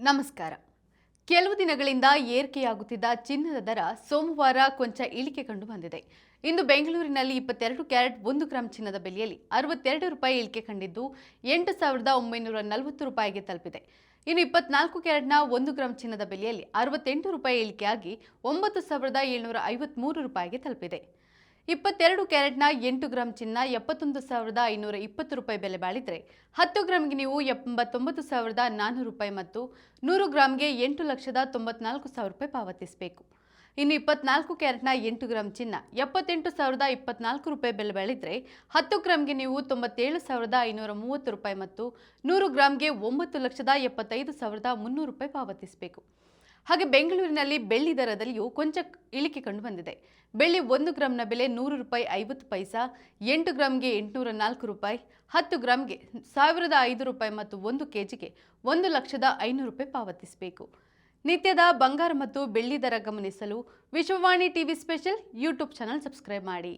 ನಮಸ್ಕಾರ. ಕೆಲವು ದಿನಗಳಿಂದ ಏರಿಕೆಯಾಗುತ್ತಿದ್ದ ಚಿನ್ನದ ದರ ಸೋಮವಾರ ಕೊಂಚ ಇಳಿಕೆ ಕಂಡು ಬಂದಿದೆ. ಇಂದು ಬೆಂಗಳೂರಿನಲ್ಲಿ 22 ಕ್ಯಾರೆಟ್ 1 ಗ್ರಾಂ ಚಿನ್ನದ ಬೆಲೆಯಲ್ಲಿ 62 ರೂಪಾಯಿ ಇಳಿಕೆ ಕಂಡಿದ್ದು 8,940 ರೂಪಾಯಿಗೆ ತಲುಪಿದೆ. ಇನ್ನು 24 ಕ್ಯಾರೆಟ್ನ 1 ಗ್ರಾಂ ಚಿನ್ನದ ಬೆಲೆಯಲ್ಲಿ 68 ರೂಪಾಯಿ ಇಳಿಕೆಯಾಗಿ 9,753 ರೂಪಾಯಿಗೆ ತಲುಪಿದೆ. 22 ಕ್ಯಾರೆಟ್ನ 8 ಗ್ರಾಂ ಚಿನ್ನ 71,520 ರೂಪಾಯಿ ಬೆಲೆ ಬಾಳಿದ್ರೆ 10 ಗ್ರಾಂಗೆ ನೀವು 89,400 ರೂಪಾಯಿ ಮತ್ತು 100 ಗ್ರಾಂಗೆ 8,94,000 ರೂಪಾಯಿ ಪಾವತಿಸಬೇಕು. ಇನ್ನು 24 ಕ್ಯಾರೆಟ್ನ 8 ಗ್ರಾಂ ಚಿನ್ನ 78,024 ರೂಪಾಯಿ ಬೆಲೆ ಬಾಳಿದ್ರೆ 10 ಗ್ರಾಂಗೆ ನೀವು 97,530 ರೂಪಾಯಿ ಮತ್ತು 100 ಗ್ರಾಂಗೆ 9,75,300 ರೂಪಾಯಿ ಪಾವತಿಸಬೇಕು. ಹಾಗೆ ಬೆಂಗಳೂರಿನಲ್ಲಿ ಬೆಳ್ಳಿ ದರದಲ್ಲಿಯೂ ಕೊಂಚ ಇಳಿಕೆ ಕಂಡು ಬಂದಿದೆ. ಬೆಳ್ಳಿ 1 ಗ್ರಾಂನ ಬೆಲೆ 100 ರೂಪಾಯಿ 50 ಪೈಸಾ, 8 ಗ್ರಾಂಗೆ 804 ರೂಪಾಯಿ, 10 ಗ್ರಾಂಗೆ 1,005 ರೂಪಾಯಿ ಮತ್ತು 1 ಕೆಜಿಗೆ 1,05,000 ರೂಪಾಯಿ ಪಾವತಿಸಬೇಕು. ನಿತ್ಯದ ಬಂಗಾರ ಮತ್ತು ಬೆಳ್ಳಿ ದರ ಗಮನಿಸಲು Vishwavani TV special YouTube channel subscribe ಮಾಡಿ.